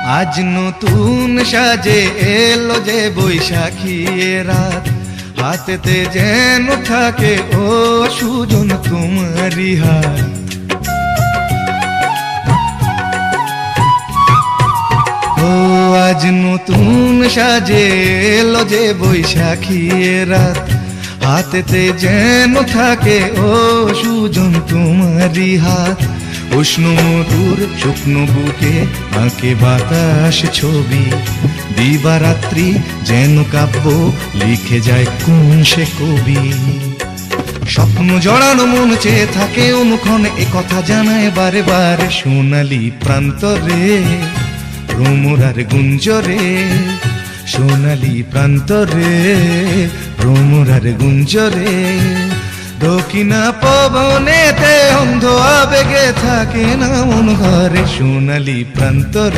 আজ নতুন সাজে এলো যে বৈশাখী রাত, হাতেতে যেন থাকে ও সুজন তোমারই হাত। ও আজ নতুন সাজে এলো যে বৈশাখী রাত, হাতেতে যেন থাকে ও সুজন তোমারই হাত। উষ্ণ মধুর শুকনো বুকে আঁকে বাতাস ছবি, দিবারাত্রি যেন কাব্য লিখে যায় কোন সে কবি। স্বপ্ন জড়ানো মন চেয়ে থাকে অনুক্ষণে, এ কথা জানায় বারে বারে সোনালি প্রান্তরে ভ্রমরার গুঞ্জরে। সোনালি প্রান্তরে ভ্রমরার গুঞ্জরে। দক্ষিণা পবনেতে অন্ধ আবেগে থাকে না মন ঘরে, সোনালি প্রান্তরে।